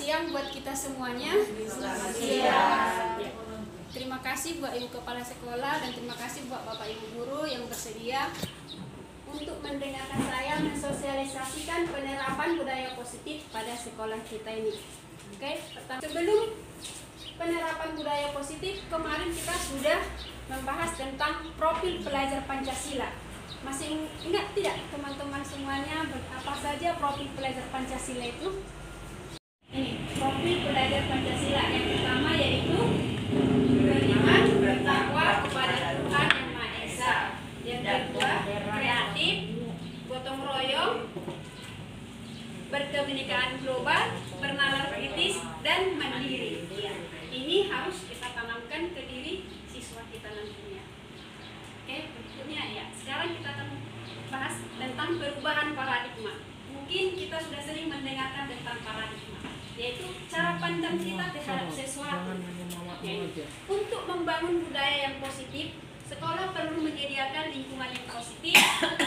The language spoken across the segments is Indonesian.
siang buat kita semuanya. Selamat siang. Ya. Terima kasih buat Ibu Kepala Sekolah dan terima kasih buat Bapak Ibu Guru yang bersedia untuk mendengarkan saya mensosialisasikan penerapan budaya positif pada sekolah kita ini. Oke, sebelum penerapan budaya positif, kemarin kita sudah membahas tentang profil pelajar Pancasila. Masih ingat tidak teman-teman semuanya apa saja profil pelajar Pancasila itu? Ini profil pelajar Pancasila yang pertama yaitu beriman, bertakwa kepada Tuhan Yang Maha Esa. Yang kedua, kreatif, gotong royong, berkebinekaan global, bernalar kritis, dan mandiri. Ya, ini harus kita tanamkan ke diri siswa kita nantinya. Oke, berikutnya ya. Sekarang kita akan bahas tentang perubahan paradigma. Mungkin kita sudah sering mendengarkan tentang paradigma, yaitu cara pandang kita terhadap sesuatu. Untuk membangun budaya yang positif, sekolah perlu menyediakan lingkungan yang positif,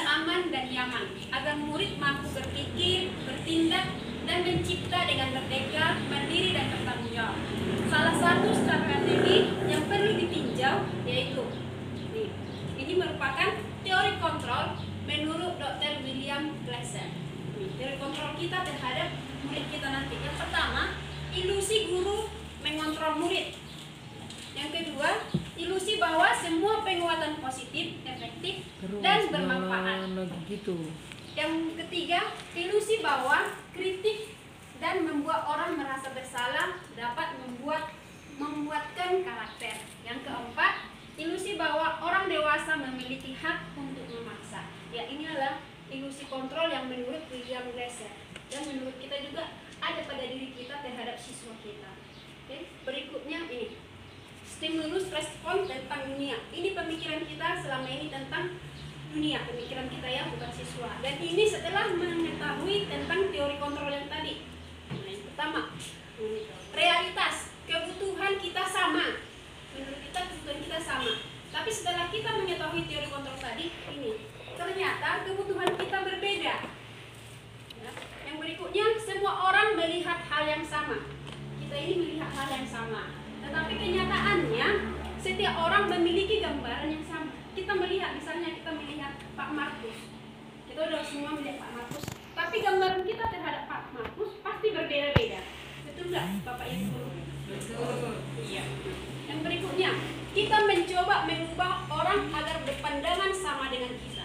aman dan nyaman, agar murid mampu berpikir, bertindak, dan mencipta dengan merdeka, mandiri dan bertanggung jawab. Salah satu strategi yang perlu ditinjau yaitu ini merupakan teori kontrol menurut Dr. William Glasser. Teori kontrol kita terhadap murid kita nanti. Yang pertama, ilusi guru mengontrol murid. Yang kedua, ilusi bahwa semua penguatan positif, efektif, dan bermanfaat. Yang ketiga, ilusi bahwa kritik dan membuat orang merasa bersalah dapat membuatkan karakter. Yang keempat, ilusi bahwa orang dewasa memiliki hak untuk memaksa. Ya, ini adalah ilusi kontrol yang menurut William Glasser. Dan menurut kita juga ada pada diri kita terhadap siswa kita. Oke, berikutnya ini stimulus respon tentang dunia. Ini pemikiran kita selama ini tentang dunia, pemikiran kita ya, bukan siswa. Dan ini setelah mengetahui tentang teori kontrol yang tadi. Nah, yang pertama, realitas, kebutuhan kita sama. Menurut kita kebutuhan kita sama. Tapi setelah kita mengetahui teori kontrol tadi, ini ternyata kebutuhan kita berbeda. Ya. Yang berikutnya, semua orang melihat hal yang sama. Kita ini melihat hal yang sama. Tetapi kenyataannya, setiap orang memiliki gambaran yang sama. Kita melihat, misalnya kita melihat Pak Markus. Kita udah semua melihat Pak Markus. Tapi gambaran kita terhadap Pak Markus pasti berbeda-beda. Betul nggak, Bapak Ibu? Betul. Iya. Yang berikutnya, kita mencoba mengubah orang agar berpandangan sama dengan kita.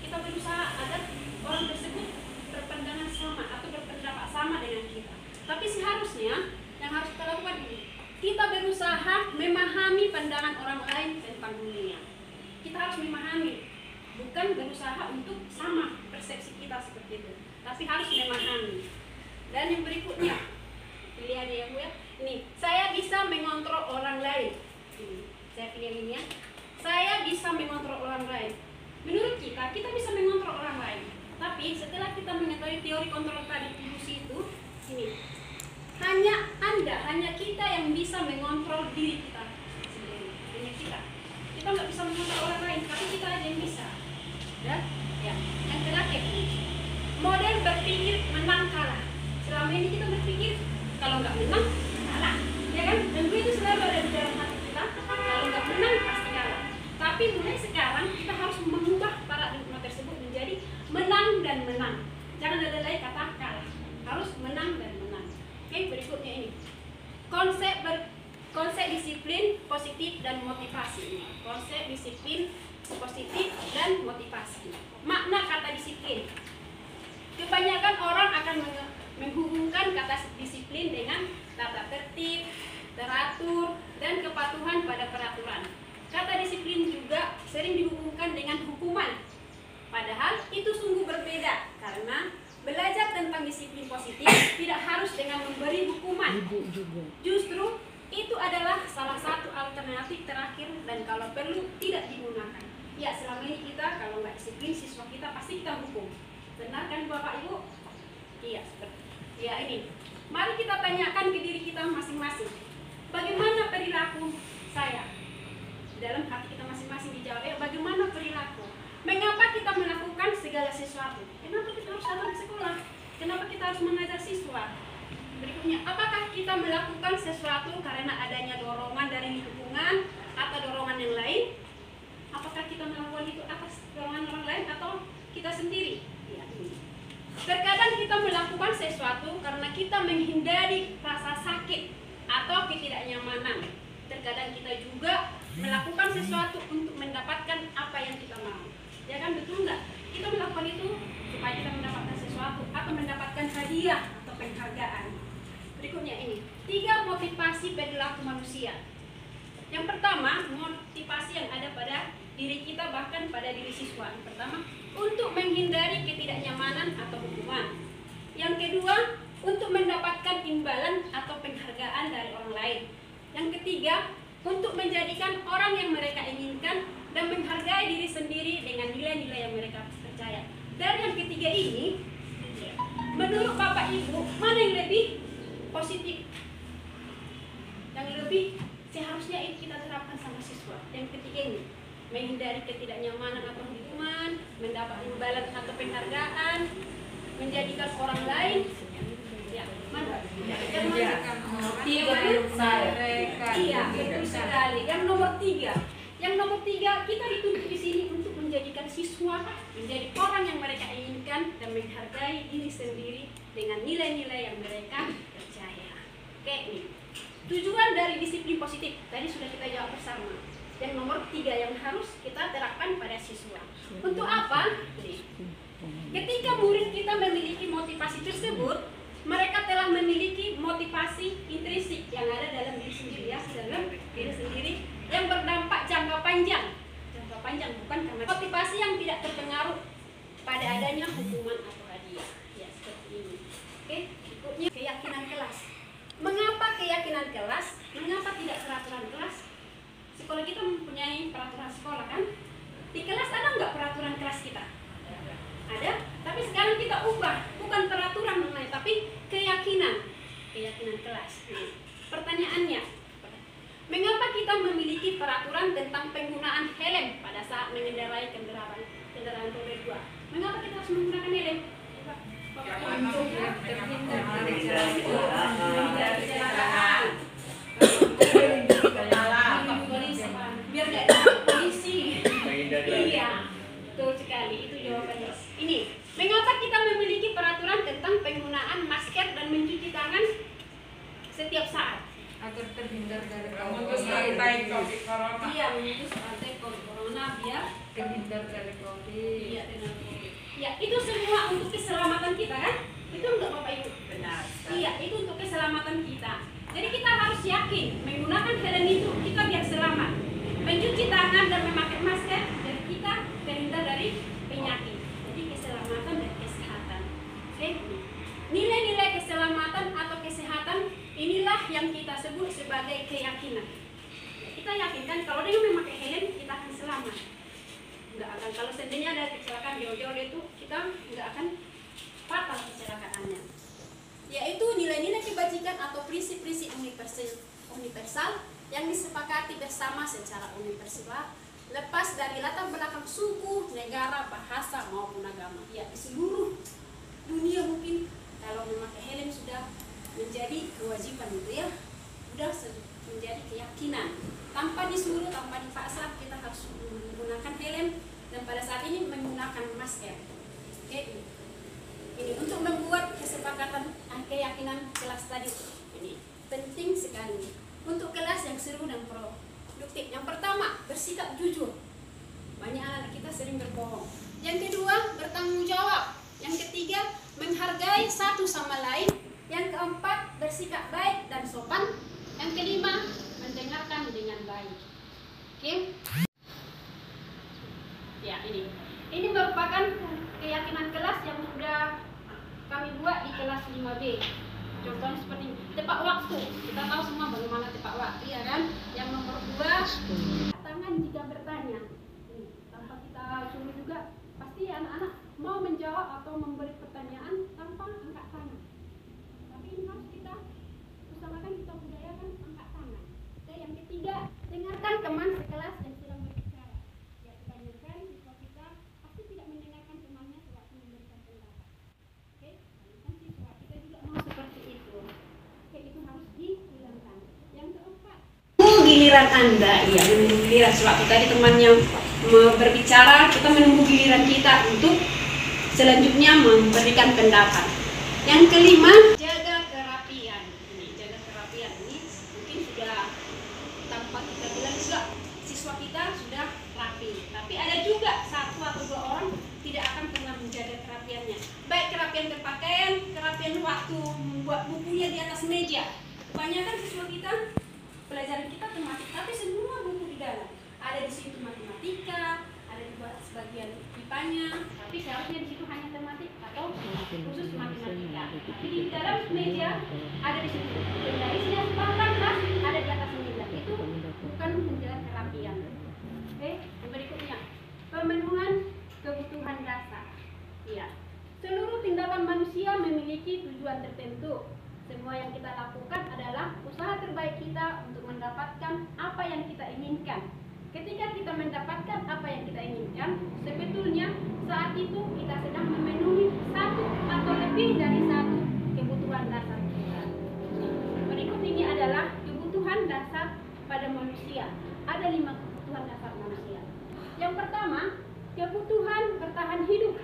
Kita berusaha agar orang tersebut berpandangan sama atau berpendapat sama dengan kita. Tapi seharusnya yang harus kita lakukan ini, kita berusaha memahami pandangan orang lain tentang dunia. Kita harus memahami, bukan berusaha untuk sama persepsi kita seperti itu, tapi harus memahami. Dan yang berikutnya, pilihan ya Bu ya. Ini, saya bisa mengontrol orang lain. Saya pilih ini ya. Saya bisa mengontrol orang lain. Menurut kita bisa mengontrol orang lain. Tapi setelah kita mengetahui teori kontrol tadi, ilusi itu, ini hanya kita yang bisa mengontrol diri kita sendiri. Hanya kita. Kita nggak bisa mengontrol orang lain, tapi kita aja yang bisa. Ya. Yang terakhir, model berpikir menang kalah. Selama ini kita berpikir kalau nggak menang kalah, ya kan? Dan itu selalu ada di dalam hati kita. Kalau nggak menang pasti kalah. Tapi mulai sekarang kita harus mengubah paradigma tersebut menjadi menang dan menang. Jangan ada lagi kata kalah. Harus menang dan menang. Oke, berikutnya ini konsep disiplin positif dan motivasi. Konsep disiplin positif dan motivasi. Makna kata disiplin. Kebanyakan orang akan menghubungkan kata disiplin dengan tata tertib, teratur, dan kepatuhan pada peraturan. Kata disiplin juga sering dihubungkan dengan hukuman. Padahal itu sungguh berbeda, karena belajar tentang disiplin positif tidak harus dengan memberi hukuman. Justru itu adalah salah satu alternatif terakhir dan kalau perlu tidak digunakan. Ya, selama ini kita kalau nggak disiplin siswa kita pasti kita hukum. Benar kan Bapak Ibu? Iya, seperti. Ya ini. Mari kita tanyakan ke diri kita masing-masing. Bagaimana perilaku saya? Dalam hati kita masing-masing dijawab, bagaimana perilaku? Mengapa kita melakukan segala sesuatu? Kenapa kita harus datang ke sekolah? Kenapa kita harus mengajar siswa? Berikutnya berikutnya, apakah kita melakukan sesuatu karena adanya dorongan dari lingkungan atau dorongan yang lain? Apakah kita melakukan itu atas dorongan orang lain atau kita sendiri? Ya, ini. Terkadang kita melakukan sesuatu karena kita menghindari rasa sakit atau ketidaknyamanan. Terkadang kita juga melakukan sesuatu untuk mendapatkan apa yang kita mau. Ya kan, betul nggak? Kita melakukan itu supaya kita mendapatkan sesuatu atau mendapatkan hadiah atau penghargaan. Berikutnya ini, 3 motivasi perilaku manusia. Yang pertama, motivasi yang ada pada diri kita bahkan pada diri siswa. Yang pertama, untuk menghindari ketidaknyamanan atau hubungan. Yang kedua, untuk mendapatkan imbalan atau penghargaan dari orang lain. Yang ketiga, untuk menjadikan orang yang mereka inginkan dan menghargai diri sendiri dengan nilai-nilai yang mereka percaya. Dari yang ketiga ini, menurut Bapak Ibu, mana yang lebih positif? Yang lebih seharusnya itu kita terapkan sama siswa. Yang ketiga ini, menghindari ketidaknyamanan atau hubungan, mendapat imbalan atau penghargaan, menjadikan orang lain. Ya, mana? Yang iya, betul sekali. Yang nomor 3. Yang nomor 3, kita dituntut di sini untuk menjadikan siswa menjadi orang yang mereka inginkan dan menghargai diri sendiri dengan nilai-nilai yang mereka percaya. Oke, ini. Tujuan dari disiplin positif tadi sudah kita jawab bersama. Yang nomor 3 yang harus kita terapkan pada siswa. Untuk apa? Ketika murid kita memiliki motivasi tersebut, mereka telah memiliki motivasi intrinsik yang ada dalam diri sendiri, ya, dalam diri sendiri yang berdampak jangka panjang. Jangka panjang bukan karena motivasi yang tidak terpengaruh pada adanya hukuman atau hadiah. Ya, seperti ini. Oke, berikutnya keyakinan kelas. Mengapa keyakinan kelas? Mengapa tidak peraturan kelas? Sekolah kita mempunyai peraturan sekolah, kan? Di kelas ada nggak peraturan kelas kita? Ada, tapi sekarang kita ubah, bukan peraturan mengenai, tapi keyakinan kelas. Nah, pertanyaannya, mengapa kita memiliki peraturan tentang penggunaan helm pada saat mengendarai kendaraan roda 2? Mengapa kita harus menggunakan helm? Biar tidak ada polisi. Iya, betul sekali, itu jawabannya. Ini, mengapa kita memiliki peraturan tentang penggunaan masker dan mencuci tangan setiap saat? Agar terhindar dari Memutus rantai COVID corona. Iya, memutus rantai COVID corona biar terhindar dari COVID. iya dengan COVID. Ya, itu semua untuk keselamatan kita, kan? Itu untuk Bapak Ibu. Benar. Iya, itu untuk keselamatan kita. Jadi kita harus yakin menggunakan helm itu kita biar selamat. Mencuci tangan dan memakai masker dan kita terhindar dari penyakit. Jadi keselamatan dan kesehatan. Oke? Nilai-nilai keselamatan atau kesehatan inilah yang kita sebut sebagai keyakinan. Kita yakinkan kalau dengan memakai helm kita akan selamat. Enggak akan, kalau seandainya ada kecelakaan jauh-jauh itu kita enggak akan fatal kecelakaannya. Yaitu nilai-nilai kebajikan atau prinsip-prinsip universal yang disepakati bersama secara universal, lepas dari latar belakang suku, negara, bahasa maupun agama. Ya, di seluruh dunia mungkin kalau memakai helm sudah menjadi kewajiban gitu ya, sudah menjadi keyakinan. Tanpa disuruh, tanpa dipaksa, kita harus menggunakan helm dan pada saat ini menggunakan masker. Oke, ini untuk membuat kesepakatan keyakinan kelas tadi ini penting sekali untuk kelas yang seru dan produktif. Yang pertama, bersikap jujur. Banyak anak kita sering berbohong. Yang kedua, bertanggung jawab. Yang ketiga, menghargai satu sama lain. Yang keempat, bersikap baik dan sopan. Yang kelima, mendengarkan dengan baik. Oke? Ya, ini merupakan keyakinan kelas yang sudah kami buat di kelas 5B. Contohnya seperti ini. Tepat waktu. Kita tahu semua bagaimana tepat waktu, ya kan? Yang nomor 2, tangan jika bertanya. Tanpa kita suruh juga, pasti anak-anak mau menjawab atau memberi pertanyaan tanpa angkat tangan. Tapi ini harus kita usahakan, kita budayakan angkat tangan. Dan yang ketiga, dengarkan teman sekelas yang sedang berbicara. Ya, kebanyakan siswa kita pasti tidak mendengarkan temannya sewaktu memberikan pendapat. Oke, kan siswa kita juga mau seperti itu. giliran Anda, ya menunggu giliran. Sewaktu tadi temannya berbicara, kita menunggu giliran kita untuk selanjutnya memberikan pendapat. Yang kelima, jaga kerapian. Ini jaga kerapian ini mungkin sudah tanpa kita bilang juga siswa kita sudah rapi. Tapi ada juga satu atau dua orang tidak akan pernah menjaga kerapiannya. Baik kerapian berpakaian, kerapian waktu membuat bukunya di atas meja. Kebanyakan siswa kita, pelajaran kita tematik, tapi semua buku di dalam. Ada di situ matematika, ada di sebagian IPA-nya, tapi seharusnya di situ hanya tematik atau khusus matematika. Tapi di dalam meja ada di situ. Penggarisnya bahkan ada di atas meja. Itu bukan menjaga kerapian. Oke, yang berikutnya pemenuhan kebutuhan dasar. Ya, seluruh tindakan manusia memiliki tujuan tertentu. Semua yang kita lakukan adalah usaha terbaik kita untuk mendapatkan apa yang kita inginkan. Ketika kita mendapatkan apa yang kita inginkan, sebetulnya saat itu kita sedang memenuhi satu atau lebih dari satu kebutuhan dasar kita. Berikut ini adalah kebutuhan dasar pada manusia. Ada 5 kebutuhan dasar manusia. Yang pertama, kebutuhan bertahan hidup.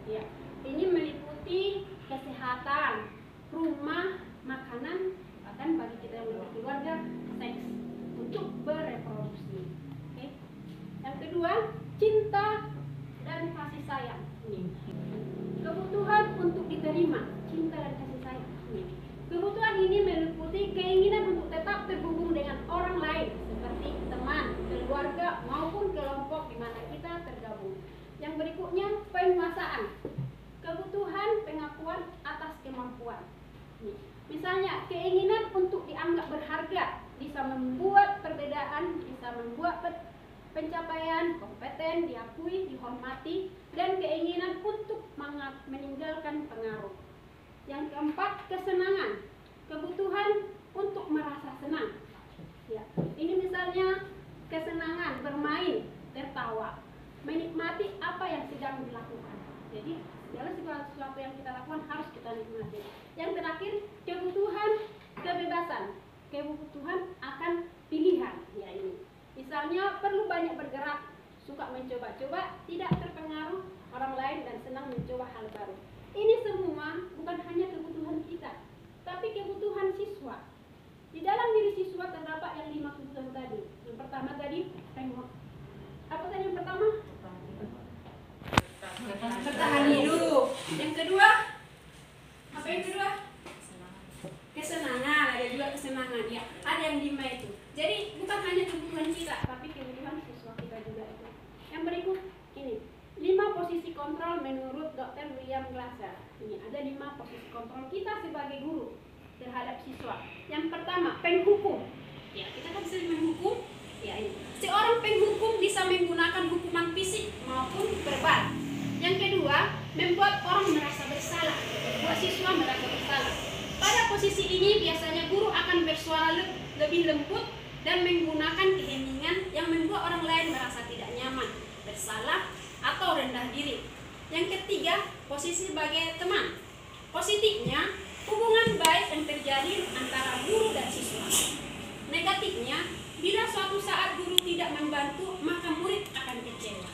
Ya, ini meliputi kesehatan, rumah, makanan, bahkan bagi kita yang berkeluarga, seks untuk bereproduksi. Oke. Yang kedua, cinta dan kasih sayang. Ini. Kebutuhan untuk diterima, cinta dan kasih sayang. Ini. Kebutuhan ini meliputi keinginan untuk tetap terhubung dengan orang lain, seperti teman, keluarga, maupun kelompok di mana kita tergabung. Yang berikutnya, penguasaan. Kebutuhan pengakuan atas kemampuan. Misalnya, keinginan untuk dianggap berharga bisa membuat perbedaan, bisa membuat pencapaian, kompeten, diakui, dihormati, dan keinginan untuk meninggalkan pengaruh. Yang keempat, kesenangan. Kebutuhan untuk merasa senang. Ya, ini misalnya kesenangan bermain, tertawa, menikmati apa yang sedang dilakukan. Jadi segala sesuatu yang kita lakukan harus kita nikmati. Yang terakhir, kebutuhan kebebasan. Kebutuhan akan pilihan. Ya, ini. Misalnya perlu banyak bergerak, suka mencoba-coba, tidak terpengaruh orang lain dan senang mencoba hal baru. Ini semua bukan hanya kebutuhan kita, tapi kebutuhan siswa. Di dalam diri siswa terdapat yang 5 kebutuhan tadi. Yang pertama tadi, apa tadi yang pertama? Bertahan hidup. Yang kedua, apa yang kedua? Kesenangan. Ada juga kesenangan. Ya, ada yang 5 itu. Jadi bukan hanya kebutuhan kita, tapi kebutuhan siswa kita juga itu. Yang berikut ini 5 posisi kontrol menurut Dr. William Glasser. Ini ada 5 posisi kontrol kita sebagai guru terhadap siswa. Yang pertama, penghukum. Ya, kita kan sering menghukum. Ya, ini. Seorang penghukum bisa menggunakan hukuman fisik maupun verbal. Yang kedua, membuat orang merasa bersalah, membuat siswa merasa bersalah. Pada posisi ini biasanya guru akan bersuara lebih lembut dan menggunakan keheningan yang membuat orang lain merasa tidak nyaman, bersalah, atau rendah diri. Yang ketiga, posisi sebagai teman. Positifnya, hubungan baik yang terjadi antara guru dan siswa. Negatifnya, bila suatu saat guru tidak membantu, maka murid akan kecewa.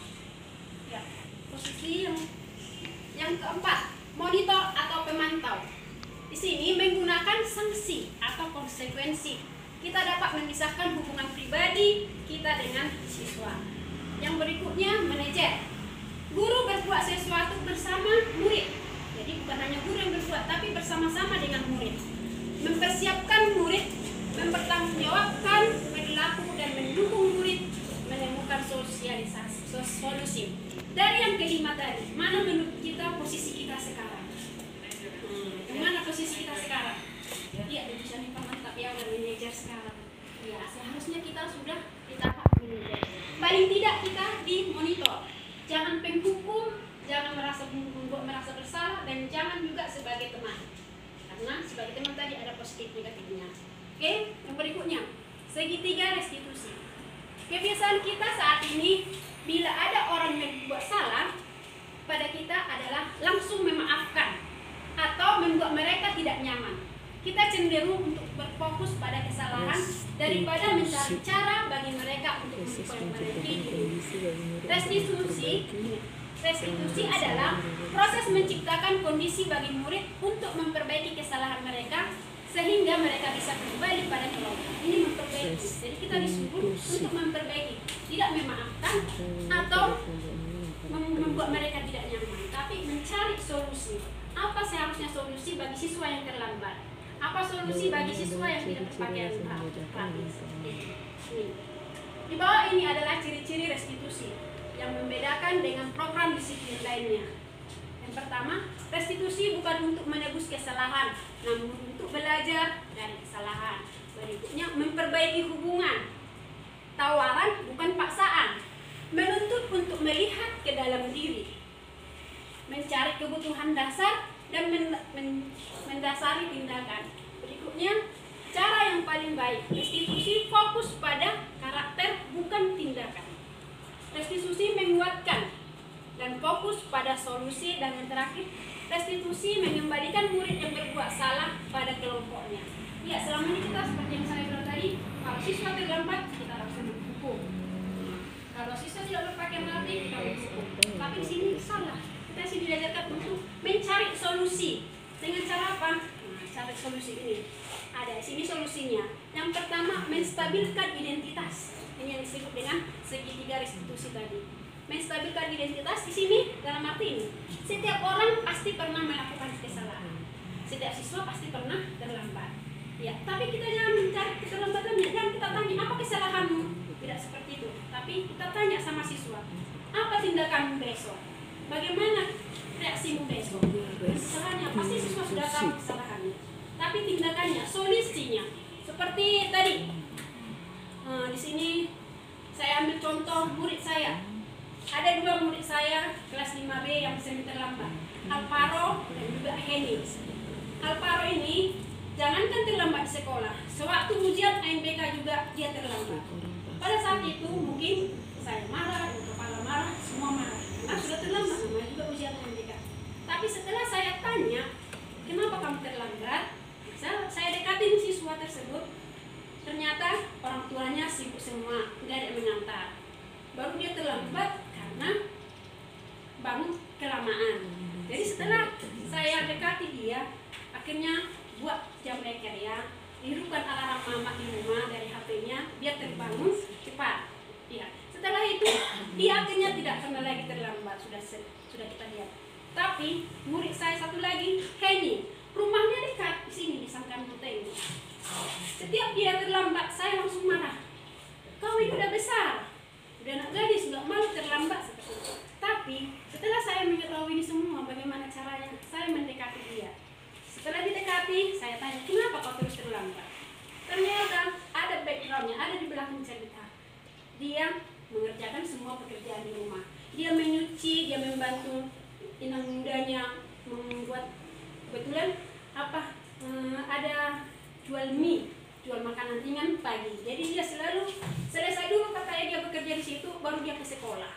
Ya. Posisi yang keempat, monitor atau pemantau. Di sini menggunakan sanksi atau konsekuensi. Kita dapat memisahkan hubungan pribadi kita dengan siswa. Yang berikutnya, manajer. Guru berbuat sesuatu bersama murid. Jadi bukan hanya guru yang berbuat, tapi bersama-sama dengan murid. Mempersiapkan murid, mempertanggungjawabkan perilaku dan mendukung murid menemukan solusi. Dari yang kelima tadi, mana menurut kita posisi kita sekarang? Mana posisi kita sekarang? Iya, bisa mantap ya, udah manajer sekarang. Ya, seharusnya kita sudah di tahap manajer. Paling tidak kita dimonitor. Jangan penghukum, jangan membuat merasa bersalah, dan jangan juga sebagai teman. Karena sebagai teman tadi ada positif negatifnya. Oke, yang berikutnya, segitiga restitusi. Kebiasaan kita saat ini, bila ada orang yang berbuat salah pada kita adalah langsung memaafkan atau membuat mereka tidak nyaman. kita cenderung untuk berfokus pada kesalahan daripada mencari cara bagi mereka untuk memperbaiki diri. Restitusi adalah proses menciptakan kondisi bagi murid untuk memperbaiki kesalahan mereka sehingga mereka bisa kembali pada kelompok. Ini memperbaiki. Jadi kita disuruh untuk memperbaiki, tidak memaafkan atau membuat mereka tidak nyaman, tapi mencari solusi. Apa seharusnya solusi bagi siswa yang terlambat? Apa solusi bagi siswa yang tidak berpakaian rapi? Di bawah ini adalah ciri-ciri restitusi yang membedakan dengan program disiplin lainnya. Yang pertama, restitusi bukan untuk menebus kesalahan, namun untuk belajar dari kesalahan. Berikutnya, memperbaiki hubungan. Tawaran bukan paksaan. Menuntut untuk melihat ke dalam diri. Mencari kebutuhan dasar dan mendasari tindakan. Berikutnya, cara yang paling baik. Restitusi fokus pada karakter bukan tindakan. Restitusi menguatkan dan fokus pada solusi. Dan yang terakhir, restitusi mengembalikan murid yang berbuat salah pada kelompoknya. Ya, selama ini kita seperti yang saya bilang tadi, kalau siswa terlambat kita langsung menghukum. Kalau siswa tidak berpakaian rapi kita menghukum. Tapi di sini salah. Kita sini diajarkan untuk mencari solusi. Dengan cara apa? Nah, cari solusi ini. Ada di sini solusinya. Yang pertama, menstabilkan identitas. Ini yang disebut dengan segitiga restitusi tadi. Menstabilkan identitas di sini dalam arti ini. Setiap orang pasti pernah melakukan kesalahan. Setiap siswa pasti pernah terlambat. Ya, tapi kita jangan mencari keterlambatannya. Jangan kita tanya apa kesalahanmu. Tidak seperti itu. Tapi kita tanya sama siswa, apa tindakanmu besok? Bagaimana reaksimu besok? Kesalahannya pasti siswa sudah tahu kesalahannya. Tapi tindakannya, solusinya, seperti tadi. Di sini saya ambil contoh murid saya. Ada 2 murid saya kelas 5B yang sering terlambat, Alvaro dan juga Henny. Alvaro ini jangankan terlambat di sekolah, sewaktu ujian ANBK juga dia terlambat. Pada saat itu mungkin saya marah, kepala marah, semua marah. Karena sudah terlambat, namanya juga ujian ANBK. Tapi setelah saya tanya, kenapa kamu terlambat? Saya dekatin siswa tersebut. Ternyata orang tuanya sibuk semua, tidak ada yang mengantar. Baru dia terlambat karena bangun kelamaan. Jadi setelah saya dekati dia, akhirnya buat jam beker ya, hidupkan alarm mama di rumah dari HP-nya, biar terbangun cepat. Ya. Setelah itu dia akhirnya tidak pernah lagi terlambat, sudah kita lihat. Tapi murid saya satu lagi, Henny, rumahnya dekat di sini di Sangkan Buteng. Setiap dia terlambat, saya langsung marah. Kau ini udah besar, udah anak gadis, nggak malu terlambat seperti itu. Tapi setelah saya mengetahui ini semua, bagaimana caranya, saya mendekati dia. Setelah didekati, saya tanya, kenapa kau terus terlambat? Ternyata ada backgroundnya, ada di belakang cerita. Dia mengerjakan semua pekerjaan di rumah. Dia menyuci, dia membantu inang mudanya membuat, kebetulan ada jual mie, jual makanan ringan pagi. Jadi dia selalu selesai dulu katanya dia bekerja di situ, baru dia ke sekolah.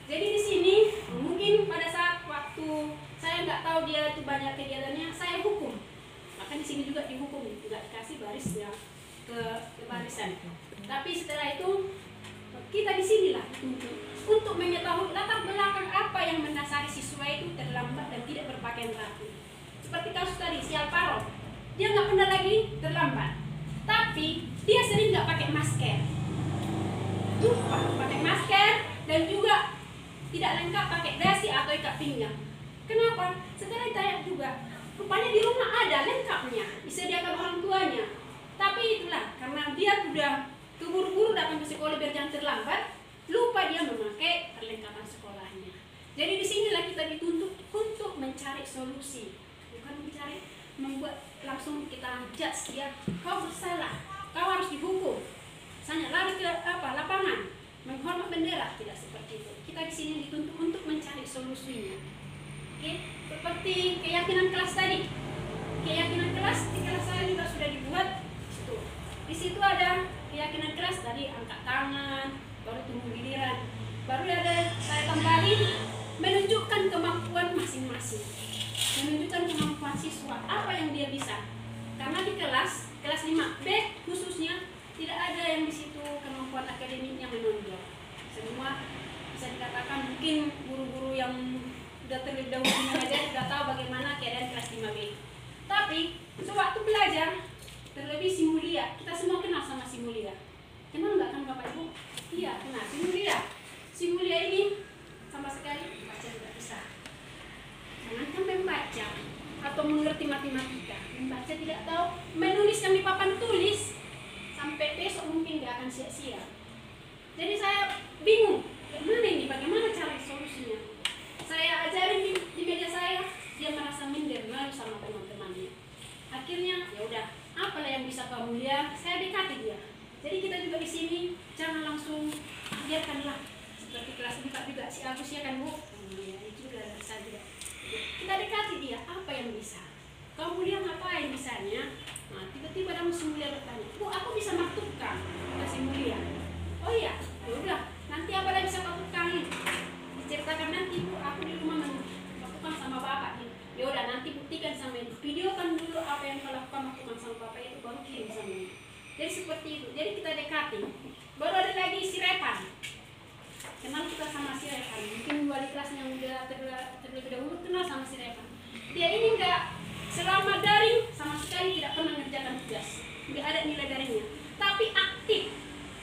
Jadi di sini mungkin pada saat waktu saya nggak tahu dia itu banyak kegiatannya, saya hukum. Maka di sini juga dihukum, tidak dikasih baris ya ke barisan. Tapi setelah itu kita di sinilah untuk mengetahui latar belakang apa yang mendasari siswa itu terlambat dan tidak berpakaian rapi. Seperti kasus tadi si Alvaro, dia nggak pernah lagi terlambat, tapi dia sering nggak pakai masker, lupa pakai masker dan juga tidak lengkap pakai dasi atau ikat pinggang. Kenapa? Setelah ditanya juga, rupanya di rumah ada lengkapnya, disediakan orang tuanya. Tapi itulah, karena dia sudah keburu-buru datang ke sekolah biar jangan terlambat, lupa dia memakai perlengkapan sekolahnya. Jadi disinilah kita dituntut untuk mencari solusi, bukan mencari membuat langsung kita judge dia, kau bersalah, kau harus dihukum. Misalnya lari ke lapangan, menghormat bendera, tidak seperti itu. Kita di sini dituntut untuk mencari solusinya. Oke, seperti keyakinan kelas tadi. Keyakinan kelas di kelas saya juga sudah dibuat. Di situ ada keyakinan kelas tadi, angkat tangan, baru tunggu giliran. Baru ada saya tambahin menunjukkan kemampuan masing-masing. Menunjukkan kemampuan siswa, apa yang dia bisa. Karena terlebih dahulu mengajar sudah tahu bagaimana keadaan kelas 5B. Tapi sewaktu belajar, terlebih si Mulia, kita semua kenal sama si Mulia. Kenal nggak kan Bapak Ibu? Iya, kenal si Mulia. Si Mulia ini sama sekali baca tidak bisa. Jangankan membaca atau mengerti matematika, membaca tidak tahu, menuliskan di papan tulis sampai besok mungkin nggak akan sia-sia. Jadi saya bingung, bagaimana ini, bagaimana cara solusinya? Saya ajarin di meja saya, dia merasa minder, malu sama teman-temannya. Akhirnya ya udah, apalah yang bisa kamu lihat, saya dekati dia. Jadi kita juga di sini jangan langsung biarkanlah seperti kelas 4 juga si Agus ya kan Bu, ya itu juga saja. Kita dekati dia, apa yang bisa. Kamu lihat ngapain misalnya? Nah, tiba-tiba ada si Mulia bertanya, Bu, aku bisa maktubkan, kata si Mulia. Oh iya, ya udah, nanti apa lagi bisa maktubkan? Diceritakan nanti Bu, aku di rumah maktubkan sama Bapak. Ya udah, nanti buktikan sama itu, videokan dulu apa yang kau lakukan maktubkan sama Bapak itu, baru kirim sama itu. Jadi seperti itu, jadi kita dekati. Baru ada lagi si Repan. Kenal kita sama si Repan, mungkin wali kelasnya yang udah terlebih dahulu kenal sama si Repan. Dia ini enggak selama daring sama sekali tidak pernah mengerjakan tugas, enggak ada nilai daringnya, tapi aktif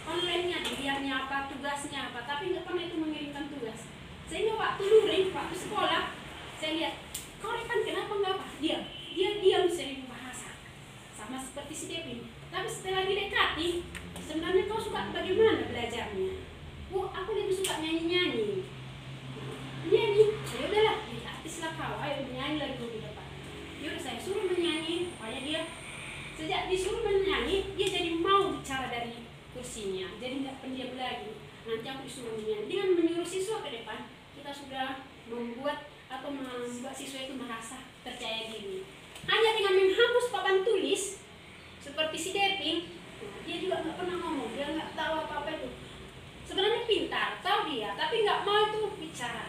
online-nya, diriannya apa, tugasnya apa, tapi enggak pernah itu mengirimkan tugas. Sehingga waktu luring, waktu sekolah, saya lihat, kau Repan kenapa enggak apa? Dia diam sering bahasa, sama seperti si Devin. Tapi setelah didekati, sebenarnya kau suka bagaimana belajarnya? Bu, aku lebih suka nyanyi-nyanyi. Nyanyi, ya udahlah, artislah kau, ayo menyanyi lagi di depan. Yaudah saya suruh menyanyi, supaya dia sejak disuruh menyanyi, dia jadi mau bicara dari kursinya, jadi nggak pendiam lagi. Nanti aku disuruh menyanyi. Dengan menyuruh siswa ke depan, kita sudah membuat atau membuat siswa itu merasa percaya diri. Hanya dengan menghapus papan tulis, seperti si Devin, dia juga nggak pernah ngomong, dia nggak tahu apa-apa itu. Sebenarnya pintar, tahu dia, tapi nggak mau itu bicara.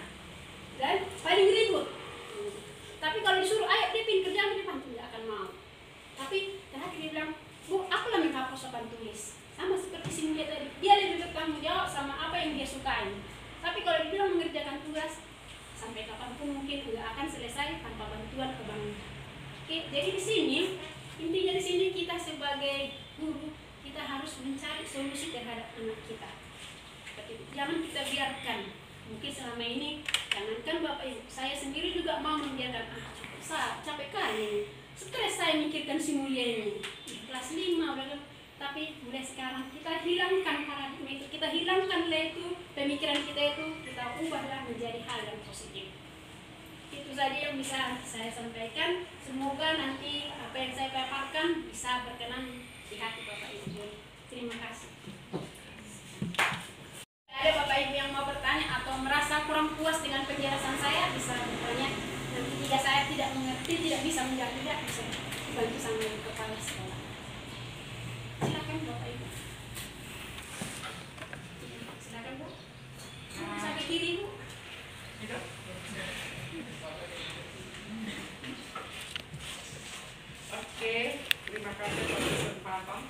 Dan paling ribut. Tapi kalau disuruh, ayo Devin kerjaan di depan, tidak akan mau. Tapi terakhir dia bilang, Bu, aku lah menghapus papan tulis. Sama seperti si Mulia tadi, dia lebih bertanggung jawab sama apa yang dia sukai. Tapi kalau dibilang mengerjakan tugas, sampai kapanpun mungkin nggak akan selesai tanpa bantuan kebangunan. Oke, jadi di sini intinya di sini kita sebagai guru kita harus mencari solusi terhadap anak kita. Jangan kita biarkan. Mungkin selama ini jangankan Bapak Ibu, saya sendiri juga mau membiarkan capek kali, stres saya mikirkan si Mulia ini kelas 5 udah. Tapi mulai sekarang kita hilangkan paradigma itu, kita hilangkanlah itu pemikiran kita itu, kita ubahlah menjadi hal yang positif. Itu saja yang bisa saya sampaikan. Semoga nanti apa yang saya paparkan bisa berkenan di hati Bapak Ibu. Terima kasih. Ada Bapak Ibu yang mau bertanya atau merasa kurang puas dengan penjelasan saya, bisa bertanya. Nanti jika saya tidak mengerti, tidak bisa menjawab, tidak bisa dibantu sama kepala sekolah. Silakan Bapak Ibu. Silakan Bu. Bisa ke kiri Bu. Oke, terima kasih atas kesempatan.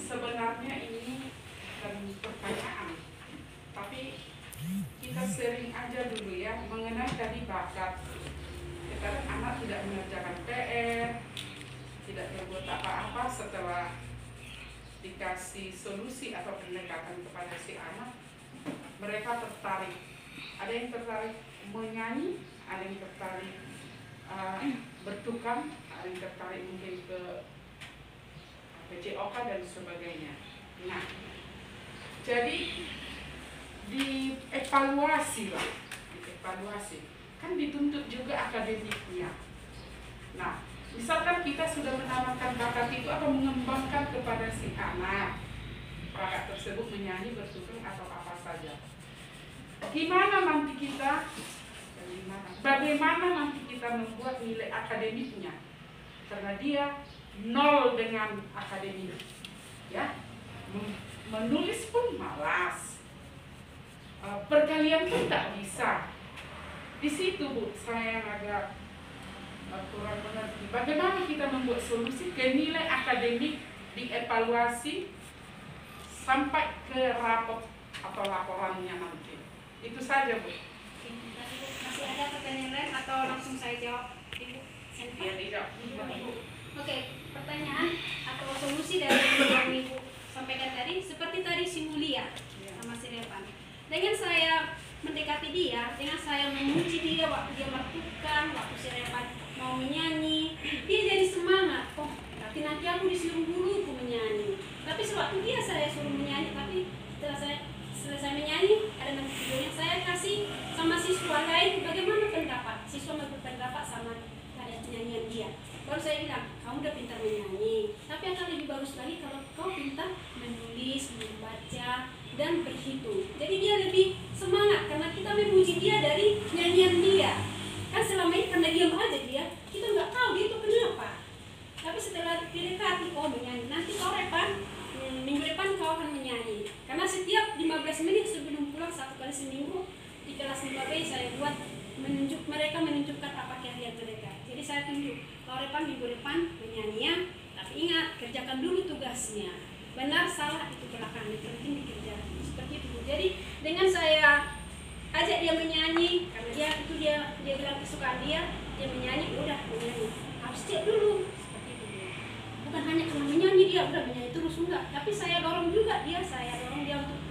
Sebenarnya ini bukan pertanyaan, tapi kita sering aja dulu ya mengenai tadi bakat. Kadang anak tidak mengerjakan PR, tidak berbuat apa-apa setelah dikasih solusi atau pendekatan kepada si anak, mereka tertarik. Ada yang tertarik menyanyi, ada yang tertarik bertukang, ada yang tertarik mungkin ke PCOK dan sebagainya. Nah, jadi dievaluasi lah, dievaluasi. Kan dituntut juga akademiknya. Nah, misalkan kita sudah menanamkan bakat itu atau mengembangkan kepada si anak, bakat tersebut menyanyi, bertukang atau apa saja. Bagaimana nanti kita membuat nilai akademiknya? Karena dia nol dengan akademik, ya. Menulis pun malas, perkalian pun tak bisa. Di situ Bu, saya agak kurang mengerti. Bagaimana kita membuat solusi ke nilai akademik dievaluasi sampai ke rapot atau laporannya nanti. Itu saja Bu. Masih ada pertanyaan lain atau langsung saya jawab, Ibu? Ya, tidak. Oke, pertanyaan atau solusi dari yang Ibu sampaikan tadi, seperti tadi si Mulia sama si Revan. Dengan saya mendekati dia, dengan saya memuji dia waktu dia melakukan, waktu si Revan mau menyanyi, dia jadi semangat. Oh, tapi nanti aku disuruh guruku menyanyi. Tapi sewaktu dia saya suruh menyanyi, tapi setelah saya selesai menyanyi, ada nanti videonya saya kasih sama siswa lain bagaimana pendapat. Siswa berpendapat sama nyanyian dia. Baru saya bilang, kamu udah pintar menyanyi, tapi akan lebih bagus lagi kalau kau pintar menulis, membaca, dan berhitung. Jadi dia lebih semangat karena kita memuji dia dari nyanyian dia. Kan selama ini karena diam aja dia, kita nggak tahu dia itu kenapa. Tapi setelah didekati, oh menyanyi, nanti kau Repan, minggu depan kau akan menyanyi. Karena setiap 15 menit sebelum pulang 1 kali seminggu di kelas 5B saya buat mereka menunjukkan apa keahlian mereka. Jadi saya tunjuk, kau Repan minggu depan menyanyi ya, tapi ingat kerjakan dulu tugasnya. Benar salah itu belakang, yang penting dikerjakan. Seperti itu. Jadi dengan saya ajak dia menyanyi, karena dia bilang kesukaan dia menyanyi, udah menyanyi. Harus cek dulu. Seperti itu. Bukan hanya karena menyanyi dia udah menyanyi terus enggak, tapi saya dorong juga dia, untuk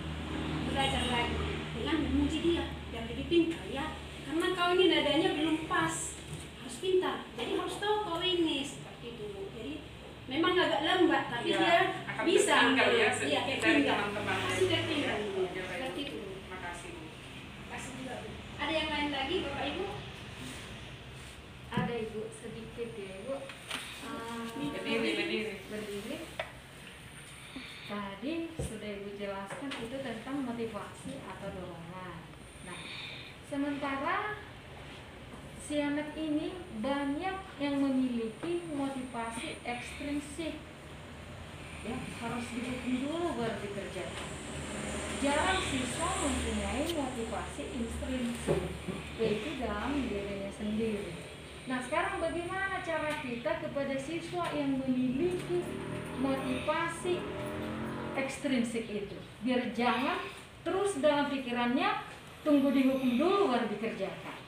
belajar lagi dengan memuji dia biar lebih pintar ya. Karena kau ini nadanya belum pas, harus pintar. Jadi harus tahu kau ini seperti itu. Jadi memang agak lambat, tapi Ya, dia akan bisa. tertinggal ya, Iya, dari tertinggal. teman-teman. Pasti tertinggal. Ya, Seperti itu. Terima kasih. Kasih juga. Ada yang lain lagi, Bapak Ibu? Ada Ibu, sedikit ya Ibu. Berdiri. Tadi sudah Ibu jelaskan itu tentang motivasi atau dorongan. Nah, sementara si anak ini banyak yang memiliki motivasi ekstrinsik, ya harus didukung dulu baru dikerjakan. Jarang siswa mempunyai motivasi intrinsik, yaitu dalam dirinya sendiri. Nah, sekarang bagaimana cara kita kepada siswa yang memiliki motivasi ekstrinsik itu, biar jangan terus dalam pikirannya tunggu dihukum dulu baru dikerjakan,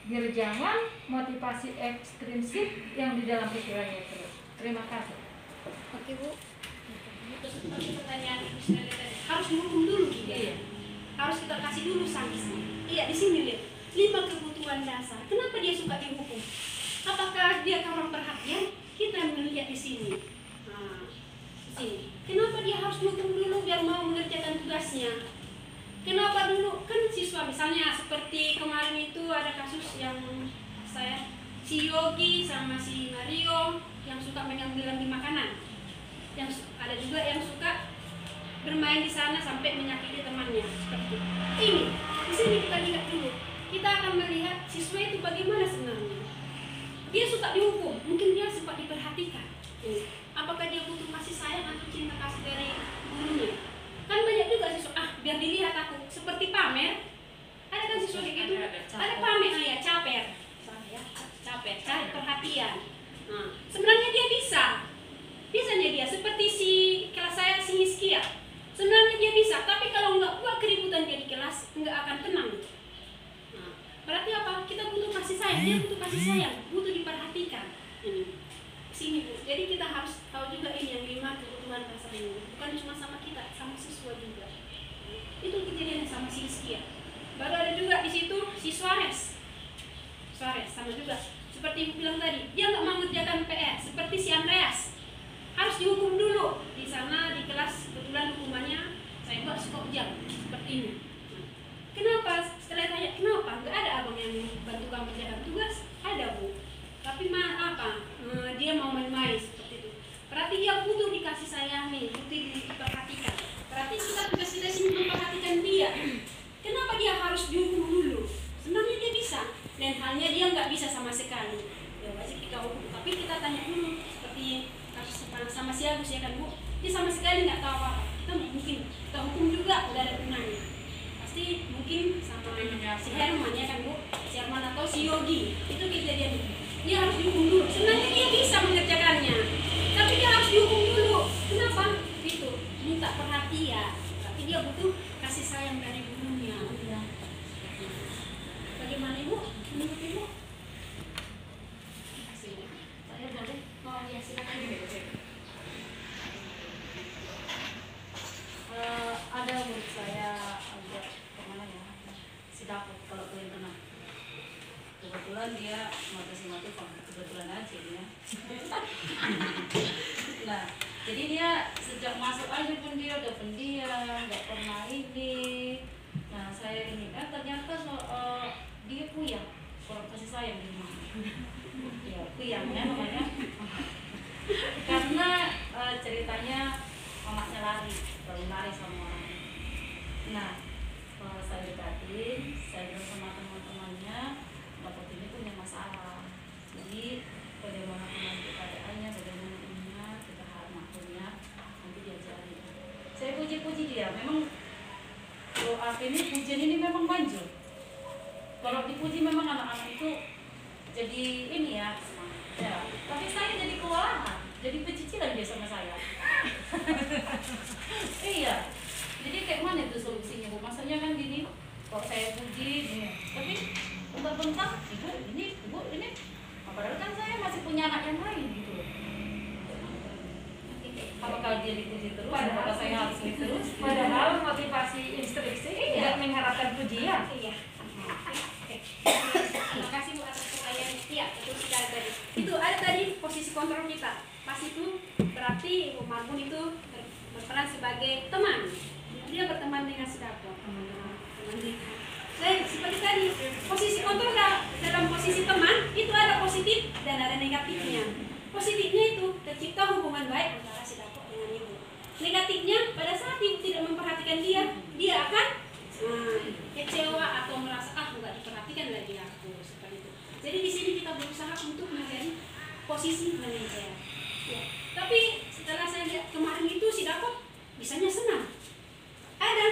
biar jangan motivasi ekstrinsik yang di dalam pikirannya terus. Terima kasih. Oke Bu. Pertanyaan harus dihukum dulu dia. Iya. Harus kita kasih dulu sanksi. Iya, di sini lihat 5 kebutuhan dasar. Kenapa dia suka dihukum? Apakah dia kurang perhatian? Kita melihat di sini. Nah, di sini. Kenapa dia harus dihukum dulu biar mau mengerjakan tugasnya? Kenapa dulu? Kan siswa misalnya seperti kemarin itu ada kasus yang si Yogi sama si Mario yang suka mengambil makanan. Yang ada juga yang suka bermain di sana sampai menyakiti temannya. Seperti ini. Di sini kita lihat dulu. Kita akan melihat siswa itu bagaimana sebenarnya. Dia suka dihukum, mungkin dia suka diperhatikan. Apakah dia butuh kasih sayang atau cinta kasih dari gurunya? Kan banyak juga siswa, biar dilihat aku seperti pamer. Ada kan siswa kayak gitu? Ada pamer, ya caper, cari perhatian. Nah, sebenarnya dia bisanya dia seperti si kelas saya si Hiskia. Sebenarnya dia bisa, tapi kalau nggak buat keributan dia di kelas nggak akan tenang. Nah, berarti apa? Kita butuh kasih sayang, dia butuh kasih sayang, butuh diperhatikan. Sini Bu. Jadi kita harus tahu juga ini yang 5 kebutuhan dasar ini. Bukan cuma sama kita, sama siswa juga. Itu kejadiannya sama si Hiskia. Baru ada juga di situ si Suarez sama juga. Seperti Ibu bilang tadi, dia nggak mau mengerjakan PR. Seperti si Andreas, harus dihukum dulu di sana di kelas. Kebetulan hukumannya saya buat skop jam seperti ini. Kenapa? Setelah tanya kenapa, nggak ada abang yang bantu kamu mengerjakan tugas? Ada Bu, tapi dia mau main-main seperti itu. Berarti dia butuh dikasih sayangi, butuh diperhatikan. Berarti tugas kita sini memperhatikan dia. Kenapa dia harus dihukum dulu? Sebenarnya dia bisa, dan halnya dia nggak bisa sama sekali. Ya wajib kita hukum, tapi kita tanya dulu seperti kasus sama si Agus ya kan Bu, dia sama sekali nggak tahu apa-apa. Kita hukum juga udah ada gunanya. Pasti mungkin sama si Herman ya kan Bu, si Herman atau si Yogi itu kejadian dia harus dihukum dulu. Sebenarnya dia bisa mengerjakannya, tapi dia harus dihukum dulu. Kenapa? Itu minta perhatian, tapi dia butuh kasih sayang dari gurunya. ya. Nah, jadi dia sejak masuk aja pun dia udah pendiam, nggak pernah ini. Nah, saya ini kan ternyata dia puyang, kurang kasih sayang di rumah. Ya, puyang ya namanya. Karena ceritanya mamanya lari sama orang. Nah, saya dekatin, saya bilang sama teman-temannya, bapak ini punya masalah. Jadi bagaimana nanti keadaannya, bagaimana ininya, kita harus maklumnya, nanti diajari. Saya puji-puji dia, memang doa ini, pujian ini memang manjur. Kalau dipuji memang anak-anak itu jadi ini ya, tapi saya jadi kewalahan, jadi pecicilan dia sama saya. Iya, jadi kayak mana itu solusinya Bu? Maksudnya kan gini, kalau saya puji, tapi bentar-bentar, ibu ini, padahal kan saya masih punya anak yang lain gitu. Apakah dia dipuji terus? Apakah saya harus puji terus? Padahal motivasi instruksi tidak mengharapkan pujian. Iya. Terima kasih Bu atas pertanyaan. Iya, betul sekali tadi. Itu ada tadi posisi kontrol kita. Pas itu berarti Ibu Marmun itu berperan sebagai teman. Dia berteman dengan Sedako. Teman dia. Dan seperti tadi, posisi kontrol dalam posisi teman itu ada positif dan ada negatifnya. Positifnya itu tercipta hubungan baik antara Sedako dengan Ibu. Negatifnya pada saat Ibu tidak memperhatikan dia akan kecewa atau merasa nggak diperhatikan lagi aku seperti itu. Jadi di sini kita berusaha untuk menjadi posisi manajer. Ya. Tapi setelah saya lihat kemarin itu si Dapat bisanya senang. Ada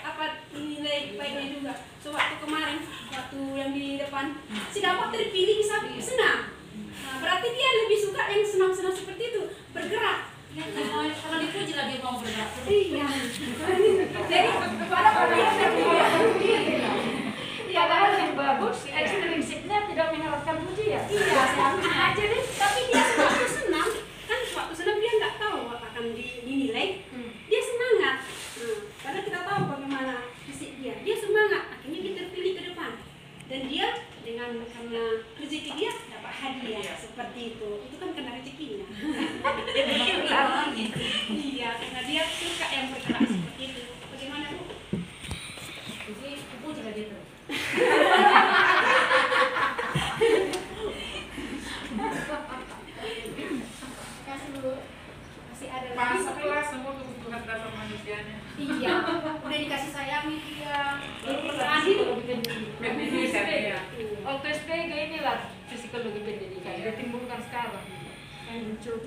apa nilai baiknya juga. Sewaktu kemarin waktu yang di depan si Dapat terpilih senang. Nah, berarti dia lebih suka yang senang-senang seperti itu, bergerak. Karena dipuji lah dia mau bergerak. Iya. Jadi padahal dia Padahal yang bagus, ekstrinsipnya tidak mengharapkan pujian. Iya, aja deh. Tapi dia waktu senang, kan waktu senang dia nggak tahu akan dinilai. Dia semangat. Karena kita tahu bagaimana fisik dia. Dia semangat. Akhirnya dia terpilih ke depan. Dan dia karena rezeki dia dapat hadiah seperti itu. Itu kan karena rezekinya. Iya, karena dia suka yang bergerak seperti itu. Bagaimana Bu? Jadi puji lah gitu. Kasih dulu. Masih ada lagi. Masuklah semua kebutuhan dasar manusianya. Iya, udah dikasih sayang nih dia. Pendidikan ya. Waktu SPG inilah psikologi pendidikan ditimbulkan sekarang.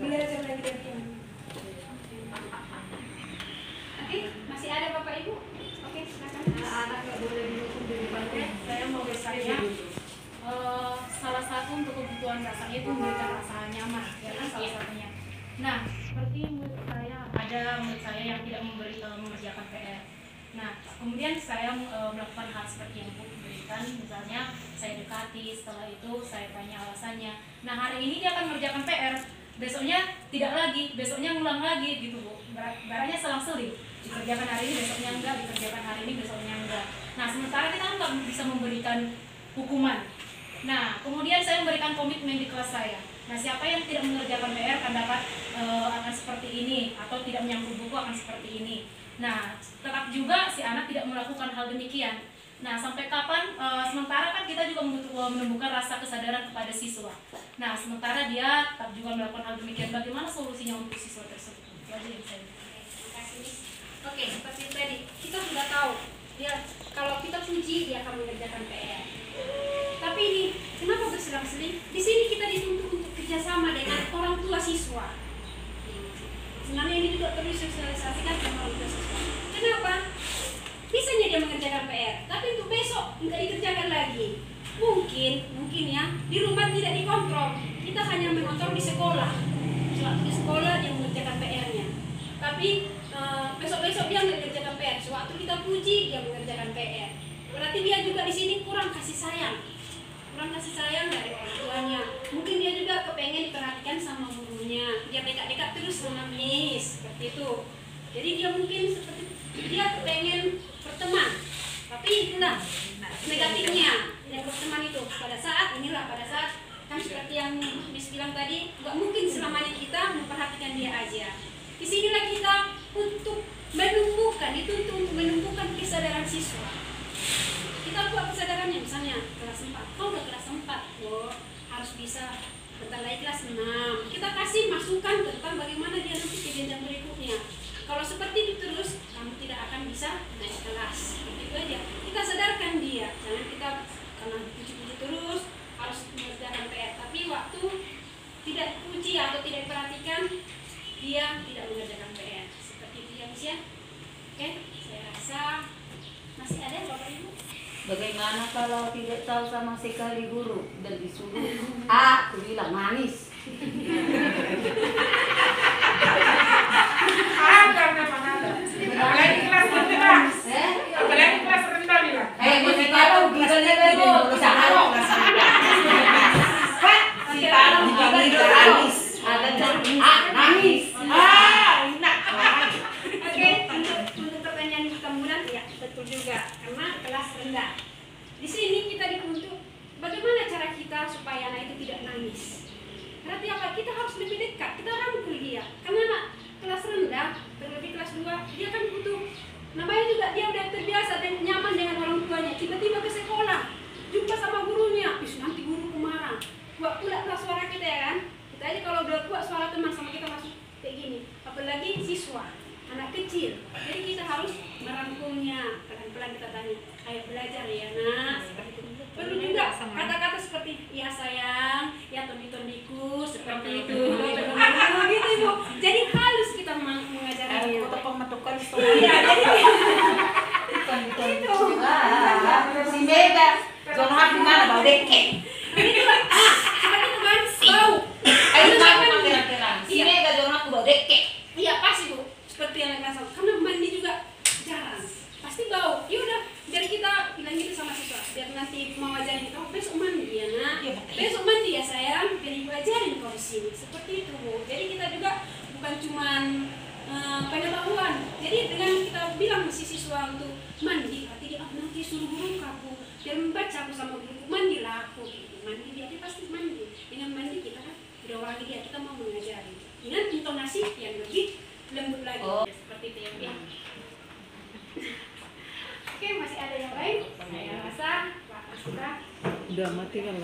Belajar lagi dari yang. Oke, masih ada Bapak Ibu? Oke, silakan. Anak nggak boleh dihukum di depannya. Saya mau bertanya, salah satu untuk kebutuhan dasarnya itu memberikan rasa nyaman, ya kan salah satunya. Nah, seperti murid saya yang tidak mengerjakan PR. Nah, kemudian saya melakukan hal seperti yang Bu berikan, misalnya saya dekati, setelah itu saya tanya alasannya. Nah, hari ini dia akan mengerjakan PR, besoknya tidak lagi, besoknya ngulang lagi gitu Bu. Barangnya selang-seling, dikerjakan hari ini, besoknya enggak, dikerjakan hari ini, besoknya enggak. Nah, sementara kita nggak bisa memberikan hukuman. Nah, kemudian saya memberikan komitmen di kelas saya. Nah, siapa yang tidak mengerjakan PR akan dapat akan seperti ini, atau tidak menyambung buku akan seperti ini. Nah, tetap juga si anak tidak melakukan hal demikian. Nah, sampai kapan? Sementara kan kita juga menemukan rasa kesadaran kepada siswa. Nah, sementara dia tetap juga melakukan hal demikian. Bagaimana solusinya untuk siswa tersebut? Itu aja yang saya. Terima kasih. Oke, seperti tadi kita sudah tahu dia kalau kita puji dia akan mengerjakan PR. Tapi ini kenapa berselang-seling? Di sini kita dituntut untuk kerjasama dengan orang tua siswa. Sebenarnya ini juga perlu disosialisasikan dengan orang tua siswa. Kenapa? Bisanya dia mengerjakan PR, tapi untuk besok nggak dikerjakan lagi. Mungkin ya di rumah tidak dikontrol. Kita hanya mengontrol di sekolah. Sewaktu di sekolah dia mengerjakan PR-nya. Tapi besok-besok dia nggak mengerjakan PR. Sewaktu kita puji dia mengerjakan PR. Berarti dia juga di sini kurang kasih sayang dari orang tuanya. Mungkin dia juga kepengen diperhatikan sama gurunya. Dia dekat-dekat terus sama Miss seperti itu. Jadi dia mungkin seperti dia kepengen berteman. Tapi itulah negatifnya yang berteman itu pada saat kan seperti yang Miss bilang tadi, nggak mungkin selamanya kita memperhatikan dia aja. Disinilah kita untuk menumbuhkan, itu untuk menumbuhkan kesadaran siswa. Kita buat kesadarannya, misalnya kelas 4, kau udah kelas 4, loh harus bisa bertandai kelas 6. Kita kasih masukan tentang bagaimana dia nanti ke jenjang berikutnya. Kalau seperti itu terus, kamu tidak akan bisa naik kelas. Itu aja. Kita sadarkan dia, jangan kita karena dipuji-puji terus harus mengerjakan PR. Tapi waktu tidak dipuji atau tidak diperhatikan, dia tidak mengerjakan PR. Seperti itu ya, Miss ya. Oke, saya rasa masih ada Bapak Ibu. Bagaimana kalau tidak tahu sama sekali guru dan disuruh aku bilang manis. Ada memang ada. Apalagi kelas rendah. Apalagi kelas rendah bilang. Masih tahu gilanya dulu. Si tahu gilanya manis. Ada nangis. Enak. Oke, untuk pertanyaan kemudian ya betul juga karena kelas rendah. Di sini kita dituntut bagaimana cara kita supaya anak itu tidak nangis. Berarti apa? Kita harus lebih dekat, kita rangkul dia. Karena anak kelas rendah, terlebih kelas 2, dia kan butuh, namanya juga dia udah terbiasa dan nyaman dengan orang tuanya. Tiba-tiba ke sekolah, jumpa sama gurunya, nanti guru marah. Buat pula suara kita ya kan? Kita aja kalau udah kuat suara teman sama kita masuk kayak gini. Apalagi siswa, anak kecil. Jadi kita harus merangkulnya. Pelan-pelan kita tanya, ayo belajar ya nak. Seperti itu. Perlu juga kata-kata seperti ya sayang, ya tondi-tondiku, seperti itu. Gitu Ibu. Jadi halus kita mengajarinya. Pembentukan Iya, jadi itu. Si Mega, Jorhat gimana bau deke? itu seperti itu kan bau. Ayo kamu panggilan-panggilan. Si Mega Jorhat bau deke. Iya pasti Bu, seperti yang kita tahu. Karena mandi juga jarang, pasti bau. Ya udah, biar kita bilang gitu sama siswa, biar nanti mau ajarin kamu besok mandi ya nak, besok mandi ya sayang, biar ibu ajarin kau di sini. Seperti itu Bu. Jadi kita juga bukan cuman pengetahuan. Jadi dengan kita bilang si siswa untuk mandi, berarti dia nanti suruh guru aku, biar membaca aku sama guru, mandilah aku. Gitu. Mandi dia pasti mandi. Dengan mandi kita kan udah wangi dia, kita mau mengajari dengan intonasi yang lebih lembut lagi. Seperti itu ya. Oke, masih ada yang lain? Saya rasa Pak Asra Udah mati kan?